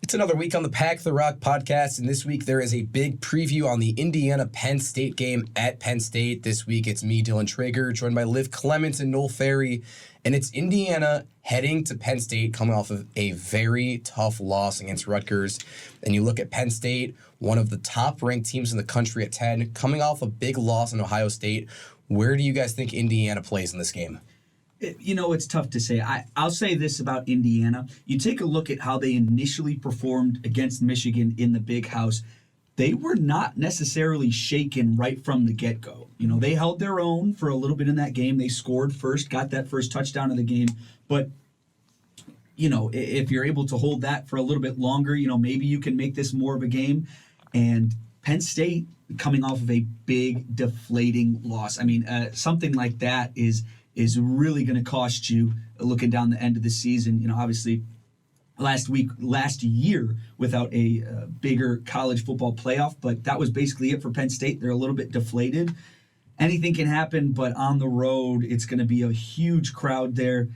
It's another week on the Pack the Rock podcast, and this week there is a big preview on the Indiana-Penn State game at Penn State. This week it's me, Dylan Traeger, joined by Liv Clements and Noel Fary, and it's Indiana heading to Penn State coming off of a very tough loss against Rutgers. And you look at Penn State, one of the top-ranked teams in the country at 10, coming off a big loss in Ohio State. Where do you guys think Indiana plays in this game? You know, it's tough to say. I'll say this about Indiana. You take a look at how they initially performed against Michigan in the Big House. They were not necessarily shaken right from the get-go. You know, they held their own for a little bit in that game. They scored first, got that first touchdown of the game. But, you know, if you're able to hold that for a little bit longer, you know, maybe you can make this more of a game. And Penn State coming off of a big deflating loss. I mean, something like that is really going to cost you looking down the end of the season. You know, obviously last year without a bigger college football playoff, but that was basically it for Penn State. They're a little bit deflated. Anything can happen, but on the road, it's going to be a huge crowd there.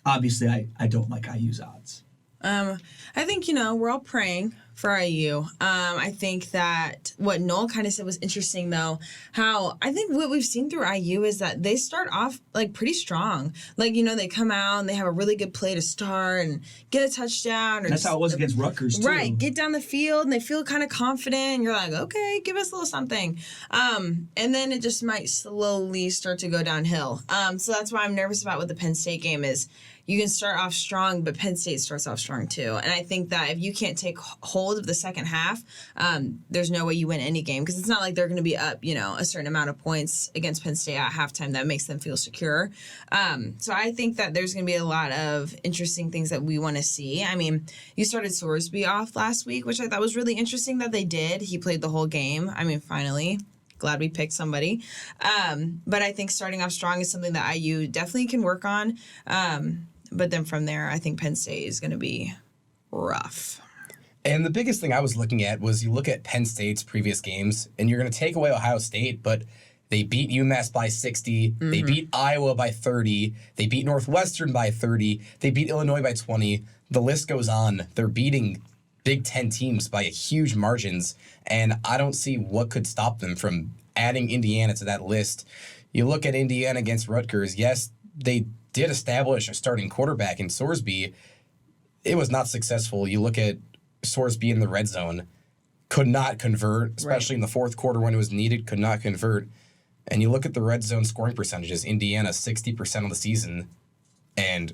Obviously, I don't like IU's odds. I think, you know, we're all praying for IU. I think that what Noel kind of said was interesting, though, how I think what we've seen through IU is that they start off, like, pretty strong. Like, you know, they come out and they have a really good play to start and get a touchdown. That's how it was against Rutgers, too. Right. Get down the field and they feel kind of confident. And you're like, okay, give us a little something. And then it just might slowly start to go downhill. So that's why I'm nervous about what the Penn State game is. You can start off strong, but Penn State starts off strong too. And I think that if you can't take hold of the second half, there's no way you win any game because it's not like they're going to be up, you know, a certain amount of points against Penn State at halftime that makes them feel secure. So I think that there's going to be a lot of interesting things that we want to see. I mean, you started Sorsby off last week, which I thought was really interesting that they did. He played the whole game. I mean, finally. Glad we picked somebody. But I think starting off strong is something that IU definitely can work on. But then from there, I think Penn State is going to be rough. And the biggest thing I was looking at was you look at Penn State's previous games, and you're going to take away Ohio State, but they beat UMass by 60. Mm-hmm. They beat Iowa by 30. They beat Northwestern by 30. They beat Illinois by 20. The list goes on. They're beating Big Ten teams by huge margins, and I don't see what could stop them from adding Indiana to that list. You look at Indiana against Rutgers. Yes, they did establish a starting quarterback in Sorsby. It was not successful. You look at Sorsby in the red zone, could not convert, especially in the fourth quarter when it was needed, could not convert. And you look at the red zone scoring percentages, Indiana 60% of the season, and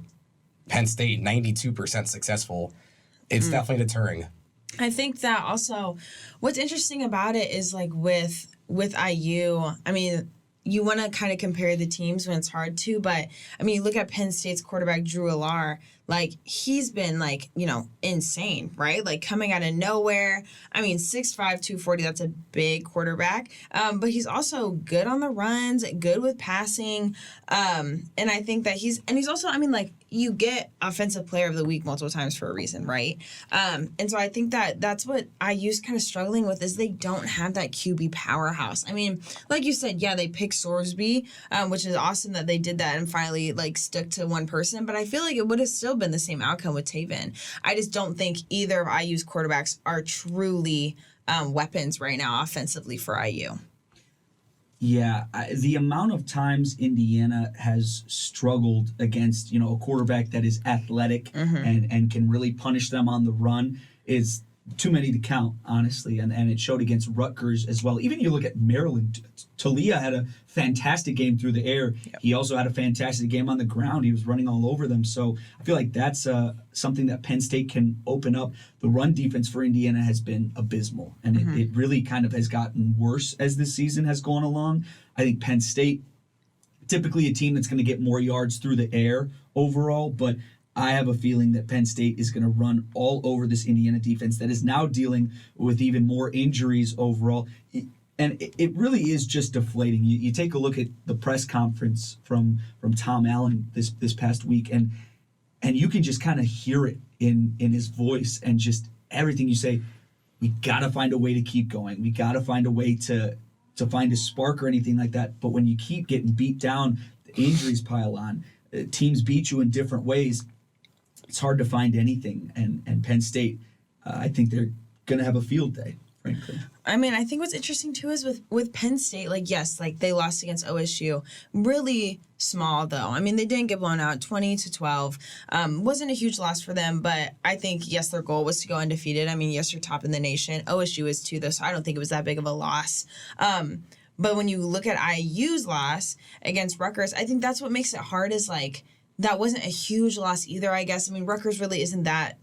Penn State 92% successful. It's definitely deterring. I think that also what's interesting about it is like with IU, I mean, you want to kind of compare the teams when it's hard to, but I mean, you look at Penn State's quarterback, Drew Allar, like he's been like, you know, insane, right? Like coming out of nowhere. I mean, 6'5", 240, that's a big quarterback. But he's also good on the runs, good with passing. And I think that he's also, I mean, like you get offensive player of the week multiple times for a reason, right? And so I think that that's what IU's kind of struggling with is they don't have that QB powerhouse. I mean, like you said, yeah, they picked Sorsby, which is awesome that they did that and finally like stuck to one person. But I feel like it would have still been the same outcome with Taven. I just don't think either of IU's quarterbacks are truly weapons right now offensively for IU. Yeah, the amount of times Indiana has struggled against, you know, a quarterback that is athletic and can really punish them on the run is too many to count, honestly. And it showed against Rutgers as well. Even you look at Maryland, Talia had a fantastic game through the air. Yep. He also had a fantastic game on the ground. He was running all over them. So I feel like that's something that Penn State can open up. The run defense for Indiana has been abysmal. And it really kind of has gotten worse as this season has gone along. I think Penn State, typically a team that's going to get more yards through the air overall, but I have a feeling that Penn State is going to run all over this Indiana defense that is now dealing with even more injuries overall. And it really is just deflating. You take a look at the press conference from Tom Allen this past week, and you can just kind of hear it in his voice and just everything you say. We got to find a way to keep going. We got to find a way to find a spark or anything like that. But when you keep getting beat down, the injuries pile on. Teams beat you in different ways. It's hard to find anything. And Penn State, I think they're going to have a field day, frankly. I mean, I think what's interesting too is with Penn State, like, yes, like they lost against OSU, really small though. I mean, they didn't get blown out, 20-12. Wasn't a huge loss for them, but I think, yes, their goal was to go undefeated. I mean, yes, you're top in the nation. OSU is too, though, so I don't think it was that big of a loss. But when you look at IU's loss against Rutgers, I think that's what makes it hard is like, that wasn't a huge loss either, I guess. I mean, Rutgers really isn't that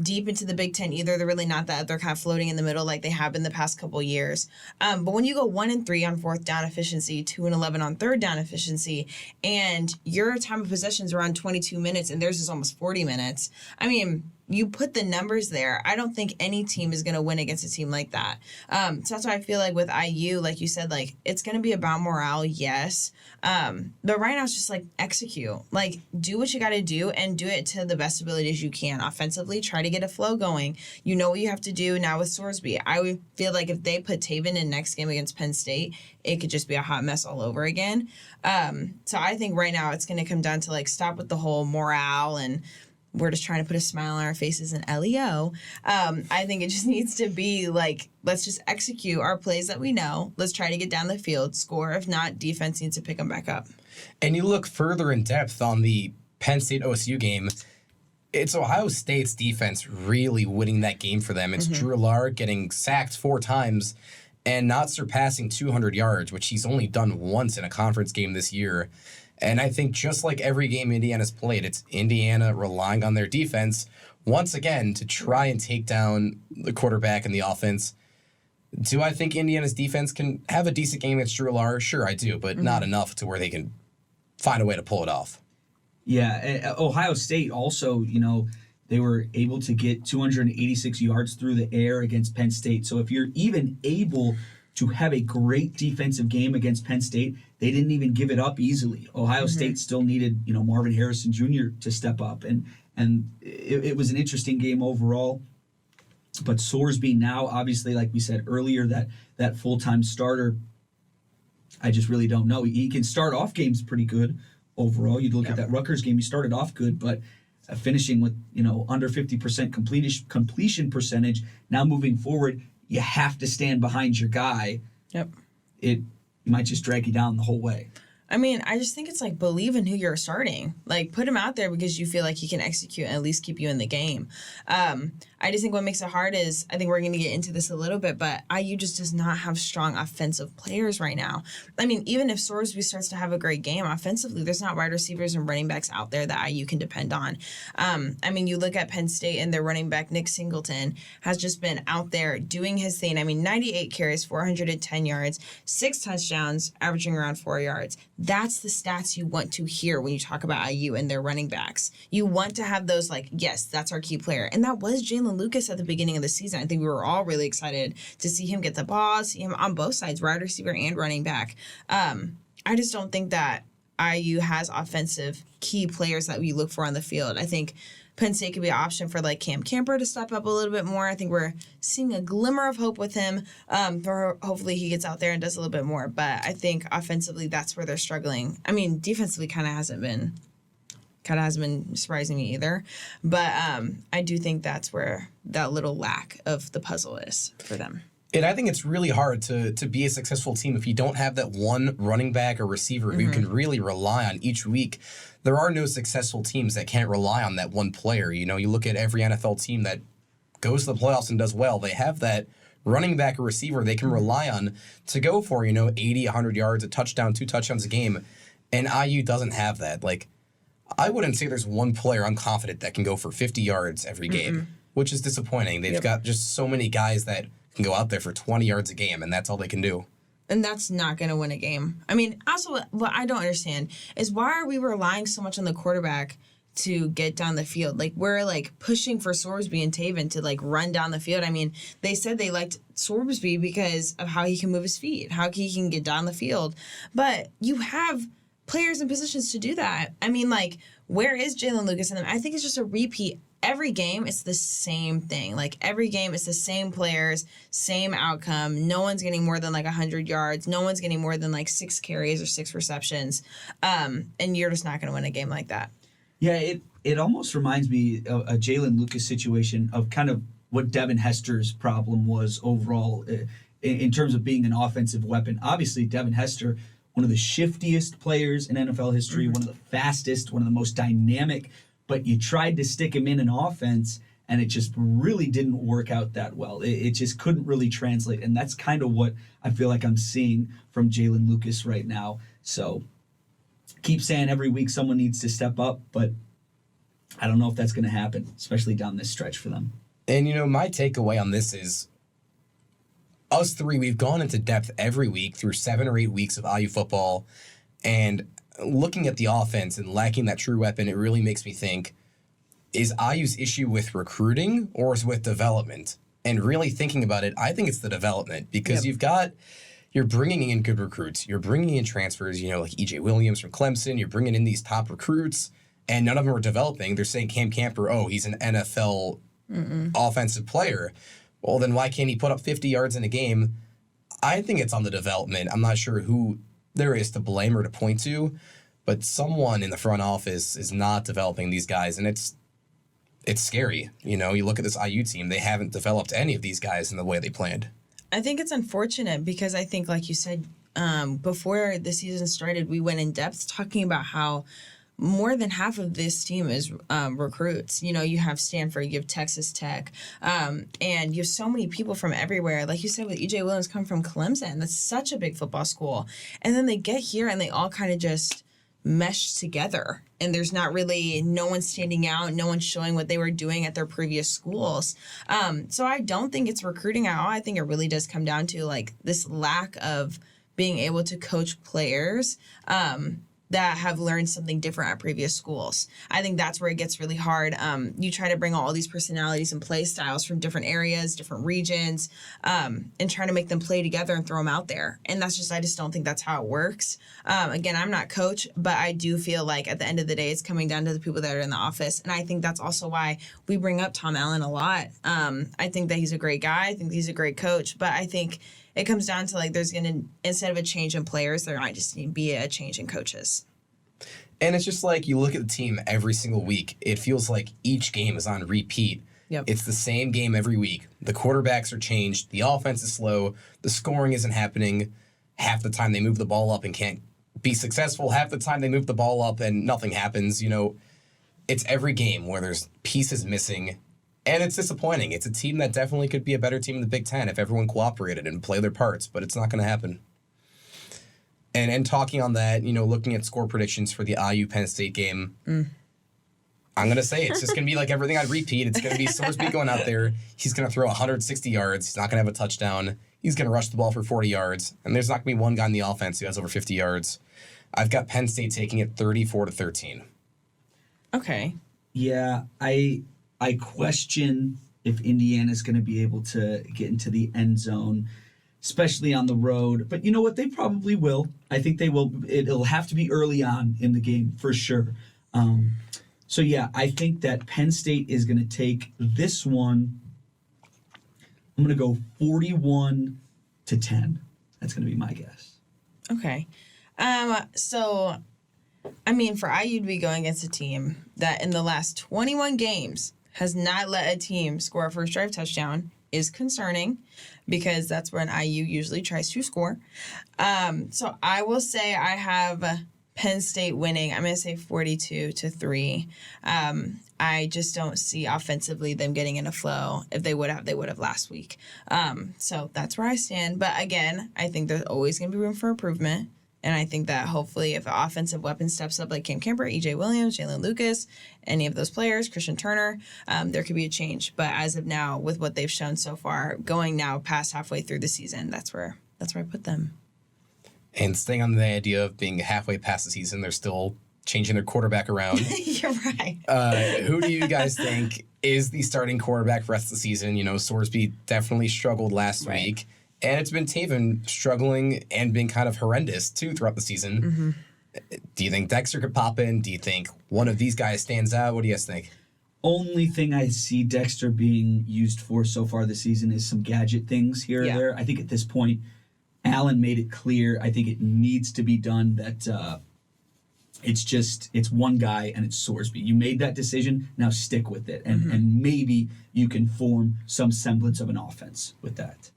deep into the Big Ten either. They're really not that. They're kind of floating in the middle like they have been the past couple years. But when you go 1-3 on fourth down efficiency, 2-11 on third down efficiency, and your time of possession is around 22 minutes and theirs is almost 40 minutes, I mean, you put the numbers there. I don't think any team is going to win against a team like that. So that's why I feel like with IU, like you said, like it's going to be about morale, yes. But right now it's just like execute. Like do what you got to do and do it to the best abilities you can. Offensively, try to get a flow going. You know what you have to do now with Sorsby. I would feel like if they put Taven in next game against Penn State, it could just be a hot mess all over again. So I think right now it's going to come down to like stop with the whole morale and we're just trying to put a smile on our faces and LEO. I think it just needs to be like, let's just execute our plays that we know. Let's try to get down the field, score. If not, defense needs to pick them back up. And you look further in depth on the Penn State OSU game, it's Ohio State's defense really winning that game for them. It's Drew Allard getting sacked 4 times and not surpassing 200 yards, which he's only done once in a conference game this year. And I think just like every game Indiana's played, it's Indiana relying on their defense once again to try and take down the quarterback and the offense. Do I think Indiana's defense can have a decent game against Drew Allard? Sure, I do, but not enough to where they can find a way to pull it off. Yeah, Ohio State also, you know, they were able to get 286 yards through the air against Penn State. So if you're even able to have a great defensive game against Penn State, they didn't even give it up easily. Ohio State still needed, you know, Marvin Harrison Jr. to step up, and it was an interesting game overall. But Sorsby now, obviously, like we said earlier, that full-time starter, I just really don't know. He can start off games pretty good overall. You look at that Rutgers game, he started off good, but finishing with, you know, under 50% completion percentage. Now moving forward, you have to stand behind your guy. Yep. It might just drag you down the whole way. I mean, I just think it's like believe in who you're starting. Like put him out there because you feel like he can execute and at least keep you in the game. I just think what makes it hard is, I think we're going to get into this a little bit, but IU just does not have strong offensive players right now. I mean, even if Sorsby starts to have a great game offensively, there's not wide receivers and running backs out there that IU can depend on. I mean, you look at Penn State and their running back, Nick Singleton, has just been out there doing his thing. I mean, 98 carries, 410 yards, 6 touchdowns, averaging around 4 yards. That's the stats you want to hear when you talk about IU and their running backs. You want to have those like, yes, that's our key player. And that was Jalen Lucas at the beginning of the season. I think we were all really excited to see him get the ball, see him on both sides, wide receiver and running back. I just don't think that IU has offensive key players that we look for on the field. I think Penn State could be an option for like Cam Camper to step up a little bit more. I think we're seeing a glimmer of hope with him. For hopefully he gets out there and does a little bit more. But I think offensively that's where they're struggling. I mean, defensively kind of hasn't been surprising me either. But I do think that's where that little lack of the puzzle is for them. And I think it's really hard to be a successful team if you don't have that one running back or receiver who you can really rely on each week. There are no successful teams that can't rely on that one player. You know, you look at every NFL team that goes to the playoffs and does well. They have that running back or receiver they can rely on to go for, 80, 100 yards, a touchdown, 2 touchdowns a game. And IU doesn't have that. Like, I wouldn't say there's one player I'm confident that can go for 50 yards every game, which is disappointing. They've got just so many guys that can go out there for 20 yards a game, and that's all they can do. And that's not going to win a game. I mean, also, what I don't understand is why are we relying so much on the quarterback to get down the field? Like, we're, like, pushing for Sorsby and Taven to, like, run down the field. I mean, they said they liked Sorsby because of how he can move his feet, how he can get down the field. But you have players in positions to do that. I mean, like, where is Jalen Lucas in them? I think it's just a repeat. Every game, it's the same thing. Like, every game, it's the same players, same outcome. No one's getting more than, like, 100 yards. No one's getting more than, like, 6 carries or 6 receptions. And you're just not going to win a game like that. Yeah, it almost reminds me of a Jalen Lucas situation of kind of what Devin Hester's problem was overall in terms of being an offensive weapon. Obviously, Devin Hester, one of the shiftiest players in NFL history, one of the fastest, one of the most dynamic, but you tried to stick him in an offense, and it just really didn't work out that well. It just couldn't really translate, and that's kind of what I feel like I'm seeing from Jalen Lucas right now. So keep saying every week someone needs to step up, but I don't know if that's going to happen, especially down this stretch for them. And, my takeaway on this is us three, we've gone into depth every week through 7 or 8 weeks of IU football, and looking at the offense and lacking that true weapon, it really makes me think, is IU's issue with recruiting or is it with development? And really thinking about it, I think it's the development, because you're bringing in good recruits. You're bringing in transfers, like EJ Williams from Clemson. You're bringing in these top recruits, and none of them are developing. They're saying Cam Camper, he's an NFL offensive player. Well, then why can't he put up 50 yards in a game? I think it's on the development. I'm not sure who there is to blame or to point to, but someone in the front office is not developing these guys, and it's scary. You look at this IU team, they haven't developed any of these guys in the way they planned. I think it's unfortunate because I think, like you said, before the season started, we went in depth talking about how more than half of this team is recruits. You have Stanford, you have Texas Tech, and you have so many people from everywhere. Like you said, with EJ Williams come from Clemson. That's such a big football school. And then they get here and they all kind of just mesh together. And there's not really no one standing out, no one showing what they were doing at their previous schools. So I don't think it's recruiting at all. I think it really does come down to like this lack of being able to coach players that have learned something different at previous schools. I think that's where it gets really hard. You try to bring all these personalities and play styles from different areas, different regions, and try to make them play together and throw them out there. And I just don't think that's how it works. Again, I'm not coach, but I do feel like at the end of the day, it's coming down to the people that are in the office. And I think that's also why we bring up Tom Allen a lot. I think that he's a great guy. I think he's a great coach, but I think it comes down to like there's going to, instead of a change in players, there might just need to be a change in coaches. And it's just like you look at the team every single week. It feels like each game is on repeat. Yep. It's the same game every week. The quarterbacks are changed. The offense is slow. The scoring isn't happening. Half the time they move the ball up and can't be successful. Half the time they move the ball up and nothing happens. It's every game where there's pieces missing. And it's disappointing. It's a team that definitely could be a better team in the Big Ten if everyone cooperated and played their parts, but it's not going to happen. And talking on that, looking at score predictions for the IU Penn State game, I'm going to say it's just going to be like everything on repeat. It's going to be Sorsby going out there. He's going to throw 160 yards. He's not going to have a touchdown. He's going to rush the ball for 40 yards. And there's not going to be one guy in the offense who has over 50 yards. I've got Penn State taking it 34-13. Okay. Yeah, I question if Indiana's going to be able to get into the end zone, especially on the road. But you know what? They probably will. I think they will. It'll have to be early on in the game for sure. So, yeah, I think that Penn State is going to take this one. I'm going to go 41-10. That's going to be my guess. Okay. So, for IU to be going against a team that in the last 21 games has not let a team score a first drive touchdown is concerning because that's when IU usually tries to score. So I will say I have Penn State winning. I'm going to say 42-3. I just don't see offensively them getting in a flow. If they would have last week. So that's where I stand. But again, I think there's always going to be room for improvement. And I think that hopefully if an offensive weapon steps up like Cam Camper, EJ Williams, Jalen Lucas, any of those players, Christian Turner, there could be a change. But as of now, with what they've shown so far, going now past halfway through the season, that's where I put them. And staying on the idea of being halfway past the season, they're still changing their quarterback around. You're right. Who do you guys think is the starting quarterback for the rest of the season? Sorsby definitely struggled last week. And it's been Taven struggling and being kind of horrendous, too, throughout the season. Mm-hmm. Do you think Dexter could pop in? Do you think one of these guys stands out? What do you guys think? Only thing I see Dexter being used for so far this season is some gadget things here or there. I think at this point, Allen made it clear. I think it needs to be done that It's one guy and it's Sorsby. You made that decision, now stick with it. And maybe you can form some semblance of an offense with that.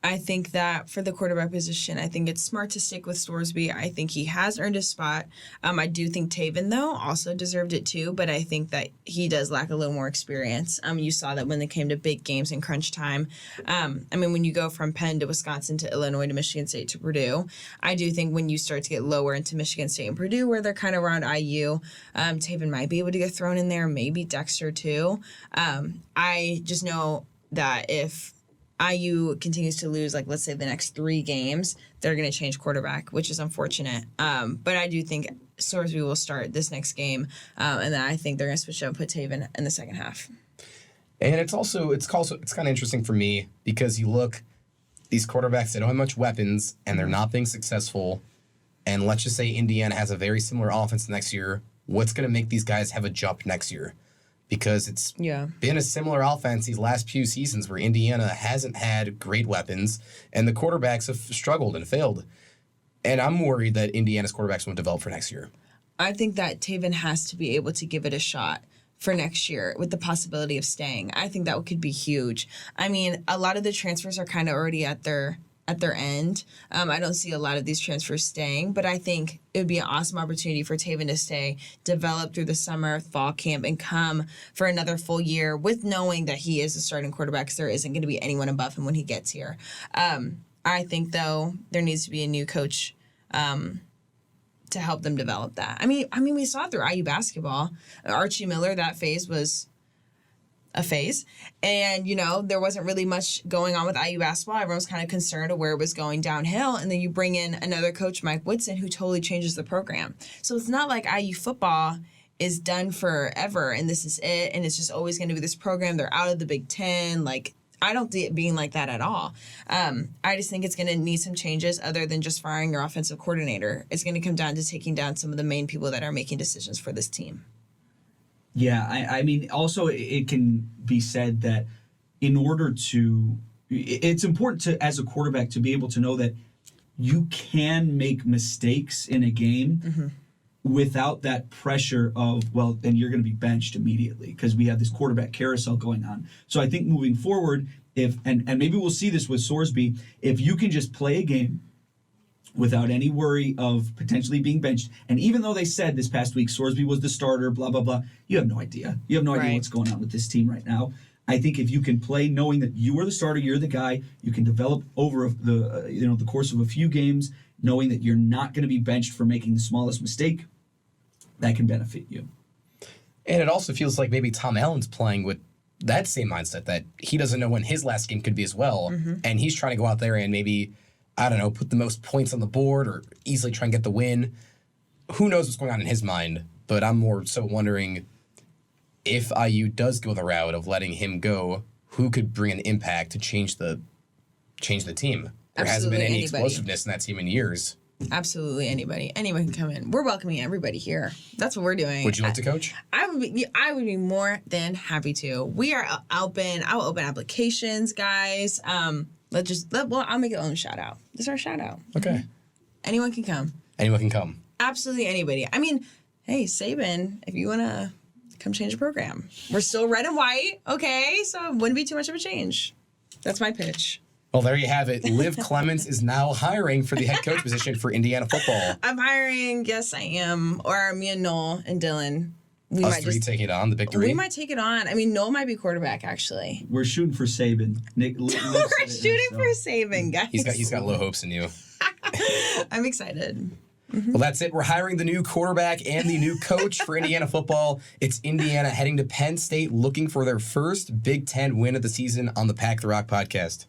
I think that for the quarterback position, I think it's smart to stick with Sorsby. I think he has earned a spot. I do think Taven, though, also deserved it too, but I think that he does lack a little more experience. You saw that when they came to big games in crunch time. When you go from Penn to Wisconsin to Illinois to Michigan State to Purdue, I do think when you start to get lower into Michigan State and Purdue, where they're kind of around IU, Taven might be able to get thrown in there, maybe Dexter too. I just know that if IU continues to lose, like, let's say the next 3 games, they're going to change quarterback, which is unfortunate. But I do think Sorsby will start this next game, and then I think they're going to switch up and put Taven in the second half. And it's kind of interesting for me because you look, these quarterbacks, they don't have much weapons, and they're not being successful. And let's just say Indiana has a very similar offense next year. What's going to make these guys have a jump next year? Because it's been a similar offense these last few seasons where Indiana hasn't had great weapons and the quarterbacks have struggled and failed. And I'm worried that Indiana's quarterbacks won't develop for next year. I think that Taven has to be able to give it a shot for next year with the possibility of staying. I think that could be huge. I mean, a lot of the transfers are kind of already at their end. I don't see a lot of these transfers staying, but I think it would be an awesome opportunity for Taven to stay, develop through the summer, fall camp, and come for another full year with knowing that he is a starting quarterback because there isn't going to be anyone above him when he gets here. I think, though, there needs to be a new coach to help them develop that. I mean, we saw it through IU basketball. Archie Miller, that phase was a phase. And, there wasn't really much going on with IU basketball. Everyone was kind of concerned of where it was going downhill. And then you bring in another coach, Mike Woodson, who totally changes the program. So it's not like IU football is done forever and this is it. And it's just always going to be this program. They're out of the Big Ten. Like, I don't see it being like that at all. I just think it's going to need some changes other than just firing your offensive coordinator. It's going to come down to taking down some of the main people that are making decisions for this team. Yeah, I mean, also it can be said that in order to, it's important to, as a quarterback, to be able to know that you can make mistakes in a game without that pressure of, well, then you're going to be benched immediately because we have this quarterback carousel going on. So I think moving forward, and maybe we'll see this with Sorsby, if you can just play a game without any worry of potentially being benched. And even though they said this past week Sorsby was the starter, blah, blah, blah, you have no idea. You have no idea what's going on with this team right now. I think if you can play knowing that you are the starter, you're the guy, you can develop over the course of a few games, knowing that you're not going to be benched for making the smallest mistake, that can benefit you. And it also feels like maybe Tom Allen's playing with that same mindset that he doesn't know when his last game could be as well. And he's trying to go out there and maybe, I don't know, put the most points on the board or easily try and get the win. Who knows what's going on in his mind, but I'm more so wondering if IU does go the route of letting him go, who could bring an impact to change the team? There hasn't been any explosiveness in that team in years. Absolutely anybody. Anyone can come in. We're welcoming everybody here. That's what we're doing. Would you like to coach? I would be more than happy to. We are open. I will open applications, guys. I'll make it own shout out. This is our shout out. Okay. Anyone can come. Anyone can come. Absolutely anybody. I mean, hey, Saban, if you want to come change the program. We're still red and white, okay? So it wouldn't be too much of a change. That's my pitch. Well, there you have it. Liv Clements is now hiring for the head coach position for Indiana football. I'm hiring. Yes, I am. Or me and Noel and Dylan. Us three take it on, the big three? We might take it on. I mean, Noel might be quarterback, actually. We're shooting for Saban. We're shooting for Saban, guys. He's got low hopes in you. I'm excited. Well, that's it. We're hiring the new quarterback and the new coach for Indiana football. It's Indiana heading to Penn State looking for their first Big Ten win of the season on the Pack the Rock podcast.